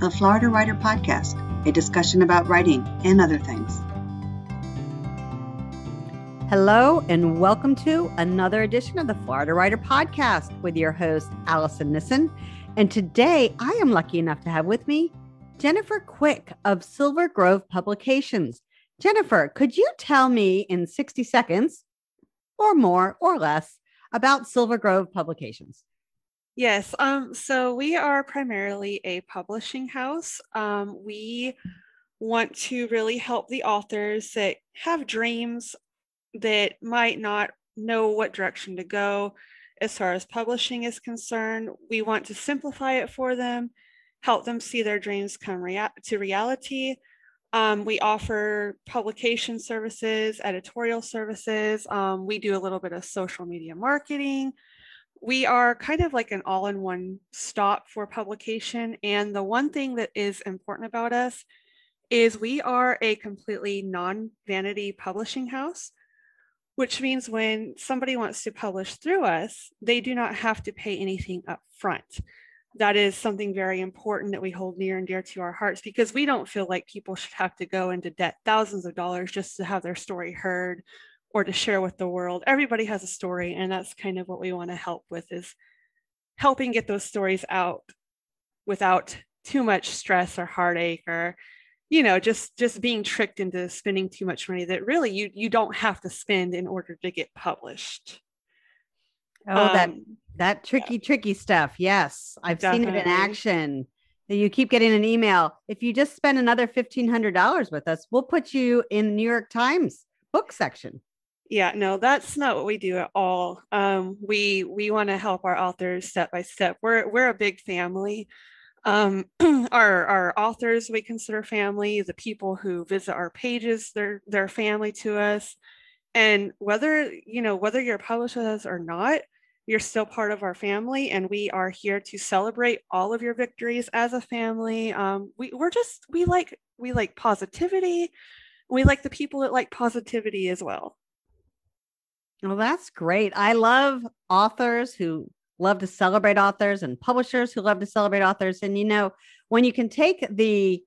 the Florida Writer Podcast, a discussion about writing and other things. Hello, and welcome to another edition of the Florida Writer Podcast with your host, Alison Nissen. And today I am lucky enough to have with me Jennifer Quick of Silver Grove Publications. Jennifer, could you tell me in 60 seconds or more or less about Silver Grove Publications? Yes. So we are primarily a publishing house. We want to really help the authors that have dreams that might not know what direction to go as far as publishing is concerned. We want to simplify it for them, help them see their dreams come to reality. We offer publication services, editorial services. We do a little bit of social media marketing. We are kind of like an all-in-one stop for publication. And the one thing that is important about us is we are a completely non-vanity publishing house, which means when somebody wants to publish through us, they do not have to pay anything up front. That is something very important that we hold near and dear to our hearts, because we don't feel like people should have to go into debt thousands of dollars just to have their story heard or to share with the world. Everybody has a story, and that's kind of what we want to help with, is helping get those stories out without too much stress or heartache, or just being tricked into spending too much money that really you don't have to spend in order to get published. Oh, that tricky stuff. Yes, I've Definitely seen it in action. You keep getting an email. If you just spend another $1,500 with us, we'll put you in the New York Times book section. Yeah, no, that's not what we do at all. We want to help our authors step by step. We're a big family. Our authors we consider family. The people who visit our pages, they're family to us. And whether you're published with us or not, you're still part of our family, and we are here to celebrate all of your victories as a family. We like positivity. We like the people that like positivity as well. Well, that's great. I love authors who love to celebrate authors and publishers who love to celebrate authors. And, when you can take the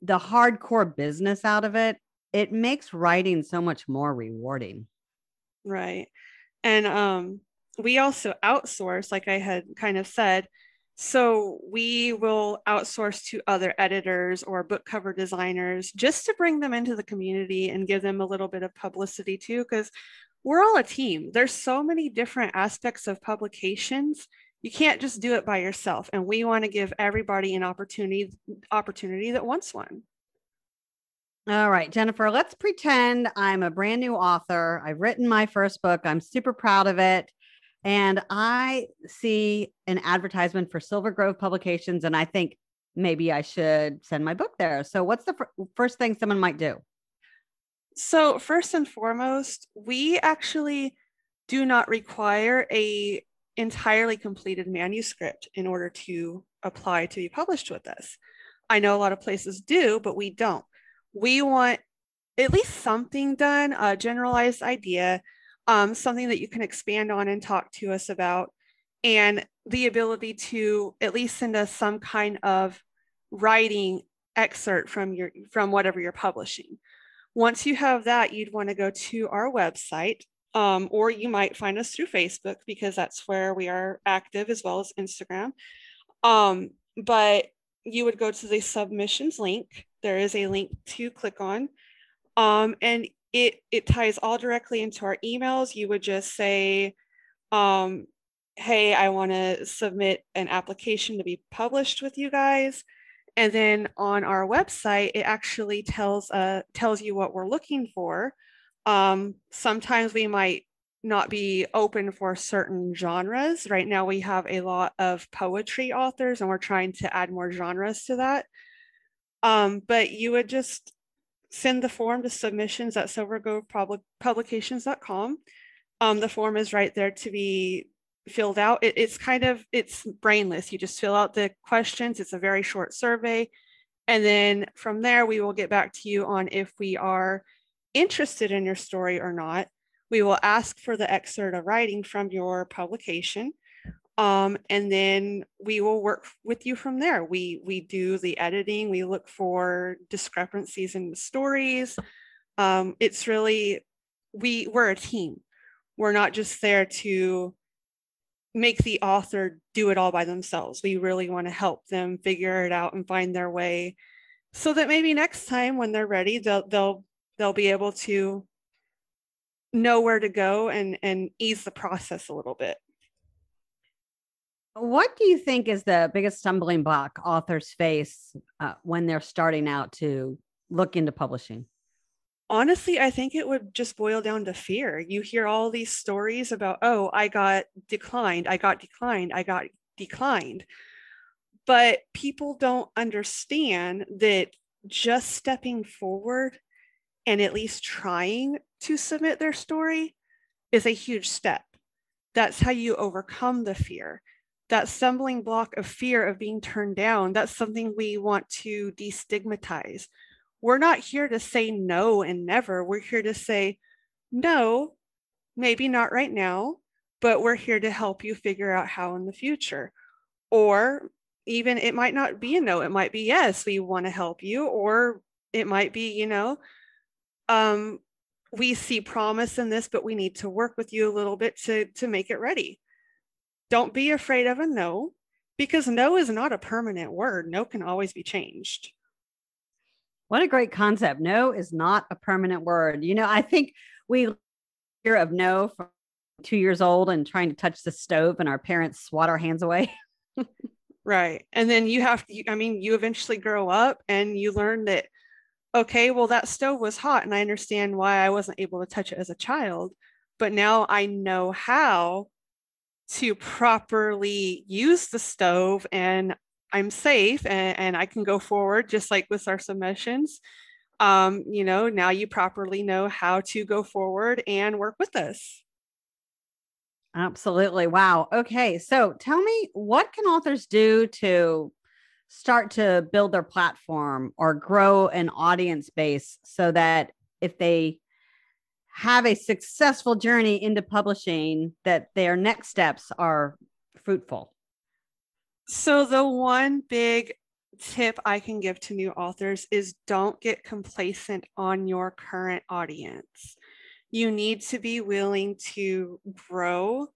hardcore business out of it, it makes writing so much more rewarding. Right. And we also outsource, like I had kind of said. So we will outsource to other editors or book cover designers just to bring them into the community and give them a little bit of publicity too, because we're all a team. There's so many different aspects of publications. You can't just do it by yourself. And we want to give everybody an opportunity that wants one. All right, Jennifer, let's pretend I'm a brand new author. I've written my first book. I'm super proud of it. And I see an advertisement for Silver Grove Publications, and I think maybe I should send my book there. So what's the first thing someone might do? So first and foremost, we actually do not require a entirely completed manuscript in order to apply to be published with us. I know a lot of places do, but we don't. We want at least something done, a generalized idea, something that you can expand on and talk to us about, and the ability to at least send us some kind of writing excerpt from whatever you're publishing. Once you have that, you'd want to go to our website, or you might find us through Facebook, because that's where we are active, as well as Instagram. But you would go to the submissions link. There is a link to click on, and it ties all directly into our emails. You would just say, hey, I want to submit an application to be published with you guys. And then on our website, it actually tells you what we're looking for. Sometimes we might not be open for certain genres. Right now we have a lot of poetry authors, and we're trying to add more genres to that. But you would just send the form to submissions@silvergrovepublications.com. The form is right there to be filled out. It's brainless. You just fill out the questions. It's a very short survey. And then from there, we will get back to you on if we are interested in your story or not. We will ask for the excerpt of writing from your publication. And then we will work with you from there. We do the editing. We look for discrepancies in the stories. It's really, we're a team. We're not just there to make the author do it all by themselves. We really want to help them figure it out and find their way, so that maybe next time when they're ready, they'll be able to know where to go and ease the process a little bit. What do you think is the biggest stumbling block authors face when they're starting out to look into publishing? Honestly, I think it would just boil down to fear. You hear all these stories about, oh, I got declined, I got declined, I got declined. But people don't understand that just stepping forward and at least trying to submit their story is a huge step. That's how you overcome the fear. That stumbling block of fear of being turned down, that's something we want to destigmatize. We're not here to say no and never. We're here to say, no, maybe not right now, but we're here to help you figure out how in the future. Or even it might not be a no, it might be yes, we want to help you. Or it might be, we see promise in this, but we need to work with you a little bit to make it ready. Don't be afraid of a no, because no is not a permanent word. No can always be changed. What a great concept. No is not a permanent word. I think we hear of no from 2 years old and trying to touch the stove and our parents swat our hands away. Right. And then you eventually grow up and you learn that, okay, well, that stove was hot and I understand why I wasn't able to touch it as a child, but now I know how to properly use the stove and I'm safe and I can go forward, just like with our submissions. Now you properly know how to go forward and work with us. Absolutely. Wow. Okay. So tell me, what can authors do to start to build their platform or grow an audience base so that if they have a successful journey into publishing, that their next steps are fruitful? So the one big tip I can give to new authors is don't get complacent on your current audience. You need to be willing to grow.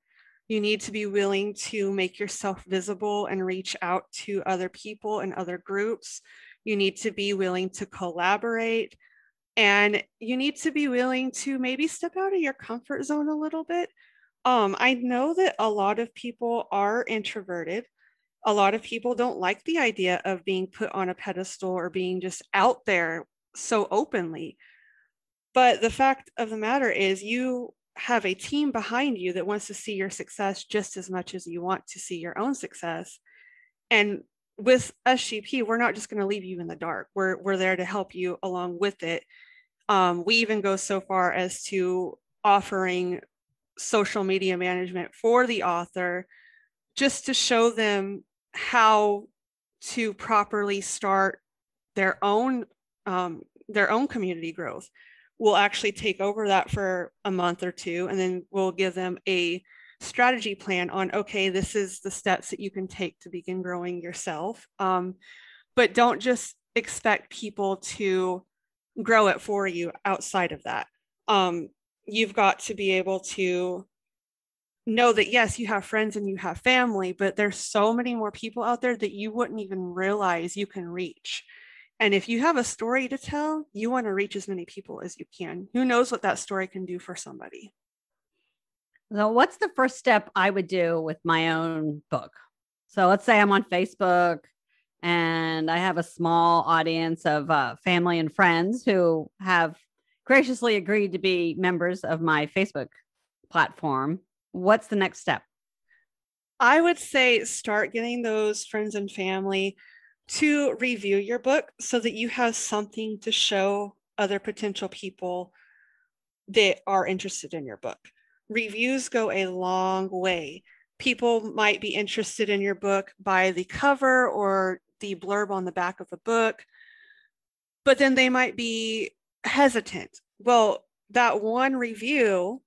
You need to be willing to make yourself visible and reach out to other people and other groups. You need to be willing to collaborate. And you need to be willing to maybe step out of your comfort zone a little bit. I know that a lot of people are introverted. A lot of people don't like the idea of being put on a pedestal or being just out there so openly. But the fact of the matter is you have a team behind you that wants to see your success just as much as you want to see your own success. And with SGP, we're not just going to leave you in the dark. We're there to help you along with it. We even go so far as to offering social media management for the author, just to show them how to properly start their own community growth. We'll actually take over that for a month or two, and then we'll give them a strategy plan on, okay, this is the steps that you can take to begin growing yourself. But don't just expect people to grow it for you outside of that. You've got to be able to know that, yes, you have friends and you have family, but there's so many more people out there that you wouldn't even realize you can reach. And if you have a story to tell, you want to reach as many people as you can. Who knows what that story can do for somebody? So what's the first step I would do with my own book? So let's say I'm on Facebook and I have a small audience of family and friends who have graciously agreed to be members of my Facebook platform. What's the next step? I would say start getting those friends and family to review your book so that you have something to show other potential people that are interested in your book. Reviews go a long way. People might be interested in your book by the cover or the blurb on the back of the book, but then they might be hesitant. Well, that one review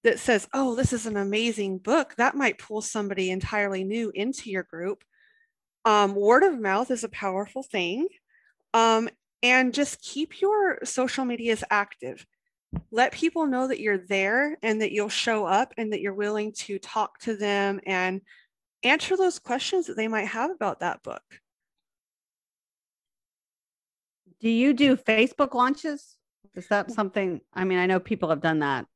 that says, oh, this is an amazing book, that might pull somebody entirely new into your group. Word of mouth is a powerful thing. And just keep your social medias active. Let people know that you're there and that you'll show up and that you're willing to talk to them and answer those questions that they might have about that book. Do you do Facebook launches? Is that something? I mean, I know people have done that.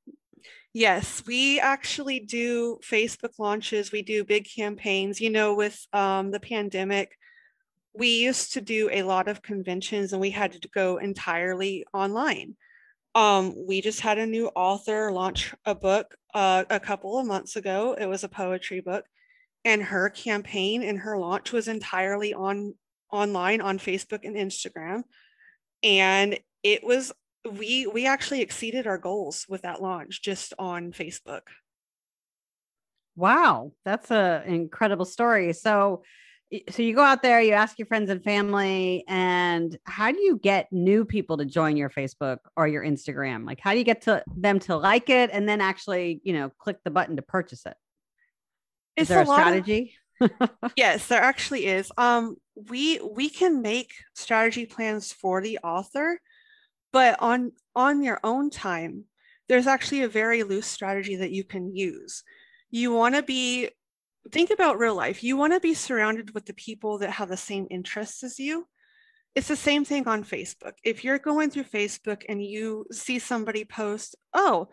Yes, we actually do Facebook launches. We do big campaigns. With the pandemic, we used to do a lot of conventions and we had to go entirely online. We just had a new author launch a book a couple of months ago. It was a poetry book, and her campaign and her launch was entirely online on Facebook and Instagram. And it was, we actually exceeded our goals with that launch just on Facebook. Wow, that's an incredible story. So you go out there, you ask your friends and family, and how do you get new people to join your Facebook or your Instagram? Like, how do you get them to like it and then actually, click the button to purchase it? Is there a strategy? Yes, there actually is. We can make strategy plans for the author, but on your own time, there's actually a very loose strategy that you can use. You want to think about real life. You want to be surrounded with the people that have the same interests as you. It's the same thing on Facebook. If you're going through Facebook and you see somebody post, oh,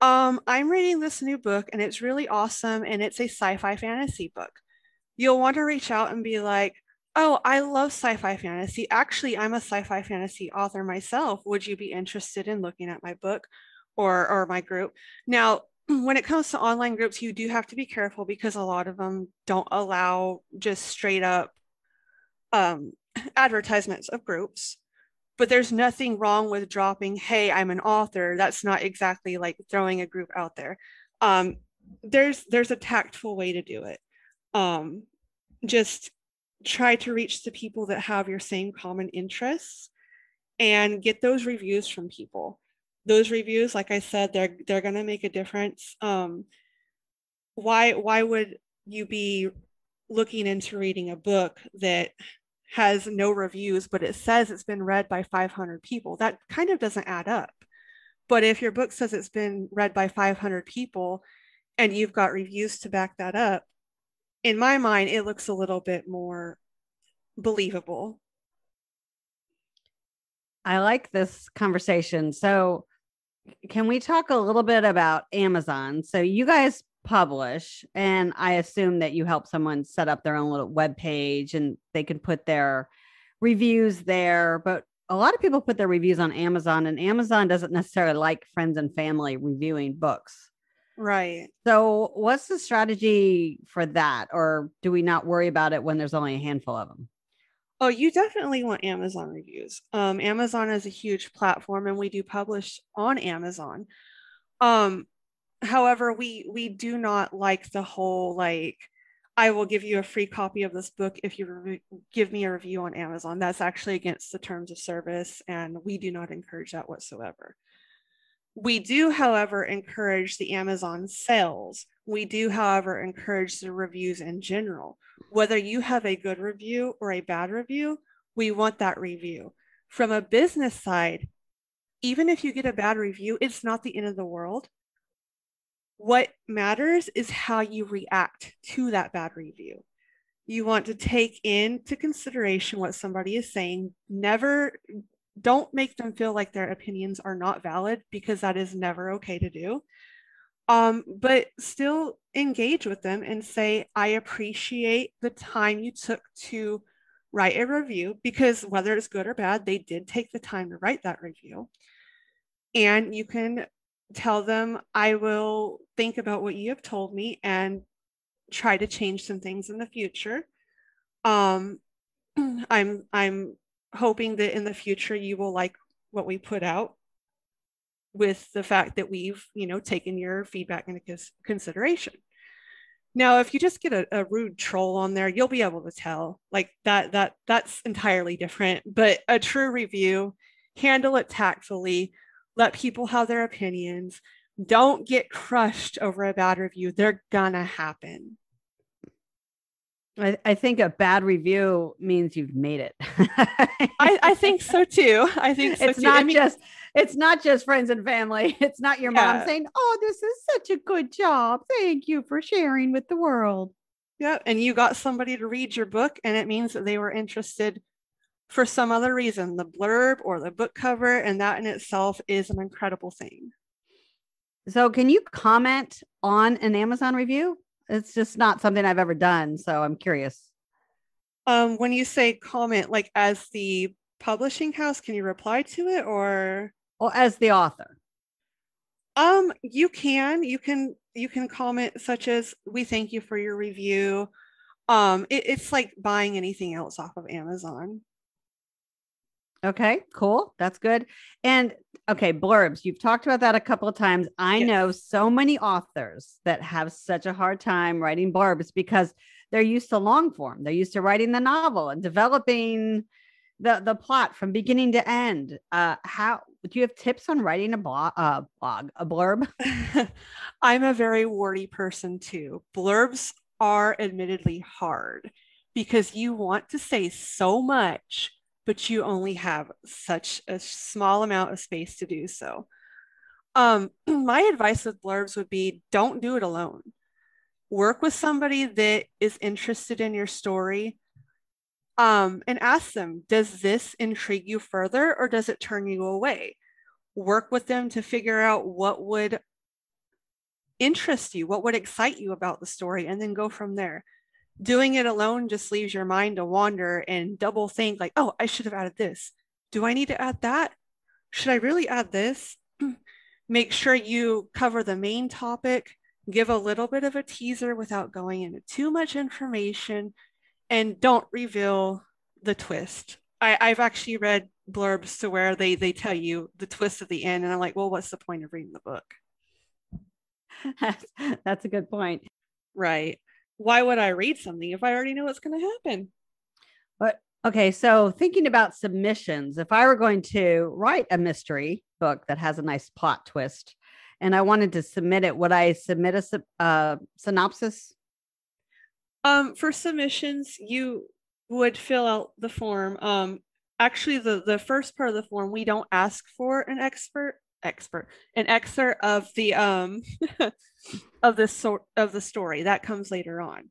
I'm reading this new book and it's really awesome and it's a sci-fi fantasy book, you'll want to reach out and be like, oh, I love sci-fi fantasy. Actually, I'm a sci-fi fantasy author myself. Would you be interested in looking at my book or my group? Now, when it comes to online groups, you do have to be careful because a lot of them don't allow just straight up advertisements of groups. But there's nothing wrong with dropping, hey, I'm an author. That's not exactly like throwing a group out there. There's a tactful way to do it. Just try to reach the people that have your same common interests and get those reviews from people. Those reviews, like I said, they're going to make a difference. Why would you be looking into reading a book that has no reviews, but it says it's been read by 500 people? That kind of doesn't add up. But if your book says it's been read by 500 people and you've got reviews to back that up, in my mind, it looks a little bit more believable. I like this conversation. So can we talk a little bit about Amazon? So you guys publish, and I assume that you help someone set up their own little web page and they can put their reviews there. But a lot of people put their reviews on Amazon, and Amazon doesn't necessarily like friends and family reviewing books. Right. So what's the strategy for that? Or do we not worry about it when there's only a handful of them? Oh, you definitely want Amazon reviews. Amazon is a huge platform and we do publish on Amazon. However, we do not like the whole, like, I will give you a free copy of this book if you give me a review on Amazon. That's actually against the terms of service, and we do not encourage that whatsoever. We do, however, encourage the Amazon sales. We do, however, encourage the reviews in general. Whether you have a good review or a bad review, we want that review. From a business side, even if you get a bad review, it's not the end of the world. What matters is how you react to that bad review. You want to take into consideration what somebody is saying. Don't make them feel like their opinions are not valid, because that is never okay to do. But still engage with them and say, I appreciate the time you took to write a review, because whether it's good or bad, they did take the time to write that review. And you can tell them, I will think about what you have told me and try to change some things in the future. I'm hoping that in the future you will like what we put out, with the fact that we've, taken your feedback into consideration. Now, if you just get a rude troll on there, you'll be able to tell. Like that's entirely different. But a true review, handle it tactfully, let people have their opinions, Don't get crushed over a bad review. They're gonna happen. I think a bad review means you've made it. I think so too. I think so It's too. I not mean, just it's not just friends and family. It's not your mom yeah, saying, "Oh, this is such a good job. Thank you for sharing with the world." yeah. And you got somebody to read your book, and it means that they were interested for some other reason, the blurb or the book cover, and that in itself is an incredible thing. So, can you comment on an Amazon review? It's just not something I've ever done, so I'm curious. When you say comment, like as the publishing house, can you reply to it or? Well, as the author. You can comment such as we thank you for your review. It's like buying anything else off of Amazon. Okay, cool. That's good. And okay, blurbs. You've talked about that a couple of times. I Yes. know so many authors that have such a hard time writing blurbs because they're used to long form. They're used to writing the novel and developing the plot from beginning to end. How do you have tips on writing a blurb? I'm a very wordy person too. Blurbs are admittedly hard because you want to say so much, but you only have such a small amount of space to do so. My advice with blurbs would be don't do it alone. Work with somebody that is interested in your story, and ask them, does this intrigue you further or does it turn you away? Work with them to figure out what would interest you, what would excite you about the story, and then go from there. Doing it alone just leaves your mind to wander and double think, like, oh, I should have added this. Do I need to add that? Should I really add this? Make sure you cover the main topic, give a little bit of a teaser without going into too much information, and don't reveal the twist. I've actually read blurbs to where they tell you the twist at the end, and I'm like, well, what's the point of reading the book? That's a good point. Right. Why would I read something if I already know what's going to happen? But okay, so thinking about submissions, if I were going to write a mystery book that has a nice plot twist and I wanted to submit it, would I submit a synopsis? For submissions, you would fill out the form. Actually, the first part of the form, we don't ask for an an excerpt of the of the sort of the story that comes later on.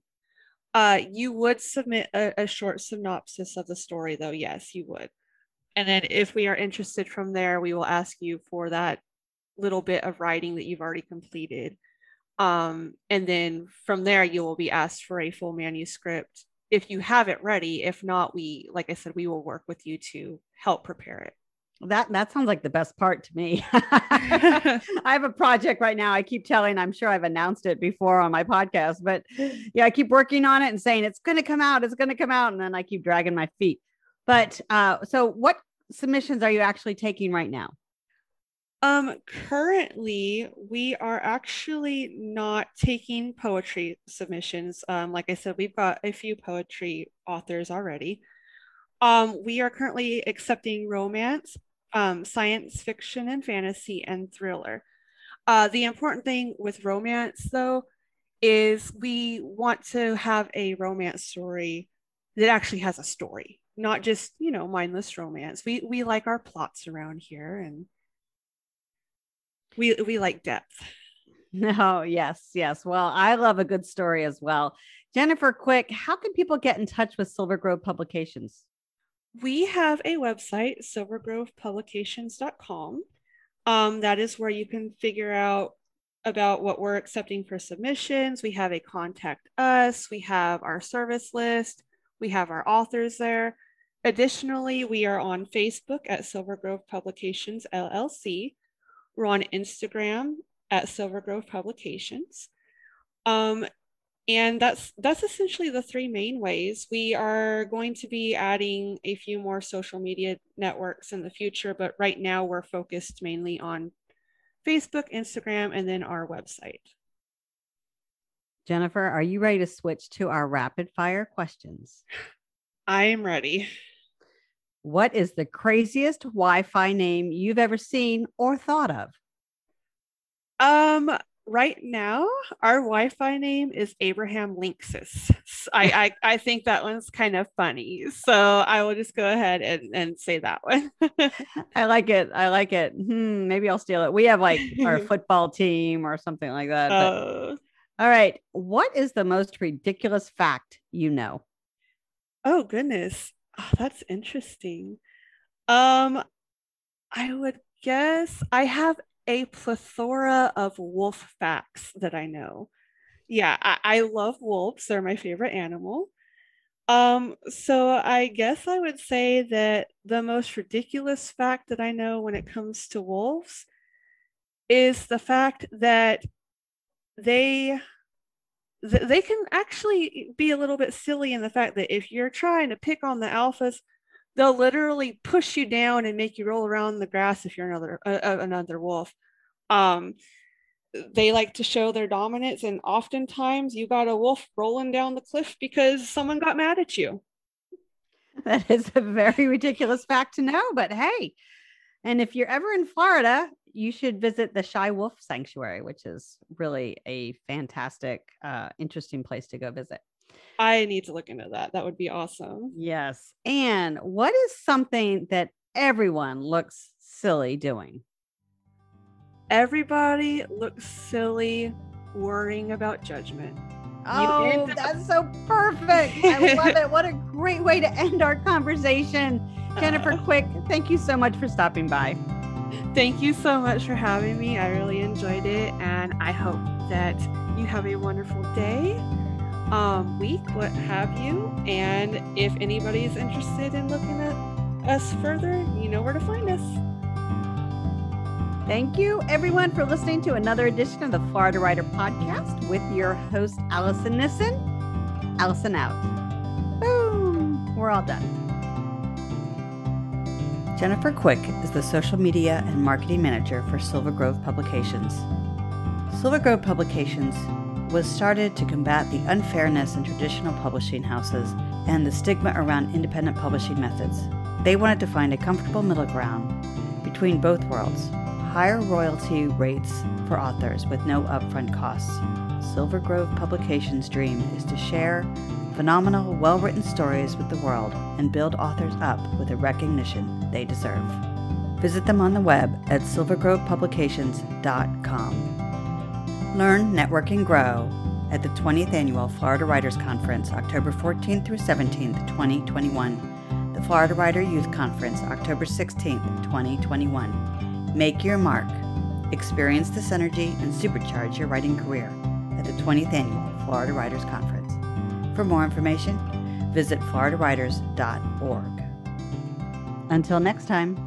You would submit a short synopsis of the story, though. Yes, you would. And then if we are interested from there, we will ask you for that little bit of writing that you've already completed. And then from there, you will be asked for a full manuscript if you have it ready. If not, like I said, we will work with you to help prepare it. That sounds like the best part to me. I have a project right now. I keep telling, I'm sure I've announced it before on my podcast, but yeah, I keep working on it and saying it's going to come out, it's going to come out. And then I keep dragging my feet. But so what submissions are you actually taking right now? Currently, we are actually not taking poetry submissions. Like I said, we've got a few poetry authors already. We are currently accepting romance, science fiction and fantasy, and thriller. The important thing with romance, though, is we want to have a romance story that actually has a story, not just, mindless romance. We like our plots around here, and we like depth. No, yes, yes. Well, I love a good story as well. Jennifer, quick, how can people get in touch with Silver Grove Publications? We have a website, silvergrovepublications.com. That is where you can figure out about what we're accepting for submissions. We have a contact us, we have our service list, we have our authors there. Additionally, we are on Facebook at Silver Grove Publications LLC. We're on Instagram at Silver Grove Publications. And that's essentially the three main ways. We are going to be adding a few more social media networks in the future, but right now we're focused mainly on Facebook, Instagram, and then our website. Jennifer, are you ready to switch to our rapid fire questions? I am ready. What is the craziest Wi-Fi name you've ever seen or thought of? Right now, our Wi-Fi name is Abraham Linksys. I think that one's kind of funny. So I will just go ahead and say that one. I like it. I like it. Maybe I'll steal it. We have like our football team or something like that. But all right. What is the most ridiculous fact you know? Oh goodness. Oh, that's interesting. I would guess I have a plethora of wolf facts that I know. Yeah, I love wolves. They're my favorite animal. So I guess I would say that the most ridiculous fact that I know when it comes to wolves is the fact that they they can actually be a little bit silly in the fact that if you're trying to pick on the alphas, they'll literally push you down and make you roll around the grass if you're another wolf. They like to show their dominance, and oftentimes you got a wolf rolling down the cliff because someone got mad at you. That is a very ridiculous fact to know, but hey, and if you're ever in Florida, you should visit the Shy Wolf Sanctuary, which is really a fantastic, interesting place to go visit. I need to look into that. That would be awesome. Yes. And what is something that everyone looks silly doing? Everybody looks silly worrying about judgment. Oh, that's so perfect. I love it. What a great way to end our conversation. Jennifer Quick, thank you so much for stopping by. Thank you so much for having me. I really enjoyed it, and I hope that you have a wonderful day, week, what have you. And if anybody is interested in looking at us further, you know where to find us. Thank you, everyone, for listening to another edition of the Florida Writer Podcast with your host, Alison Nissen. Alison out. Boom. We're all done. Jennifer Quick is the social media and marketing manager for Silver Grove Publications. Silver Grove Publications was started to combat the unfairness in traditional publishing houses and the stigma around independent publishing methods. They wanted to find a comfortable middle ground between both worlds. Higher royalty rates for authors with no upfront costs. Silver Grove Publications' dream is to share phenomenal, well-written stories with the world and build authors up with the recognition they deserve. Visit them on the web at silvergrovepublications.com. Learn, network, and grow at the 20th Annual Florida Writers Conference, October 14th through 17th, 2021. The Florida Writer Youth Conference, October 16th, 2021. Make your mark, experience this energy, and supercharge your writing career at the 20th Annual Florida Writers Conference. For more information, visit floridawriters.org. Until next time.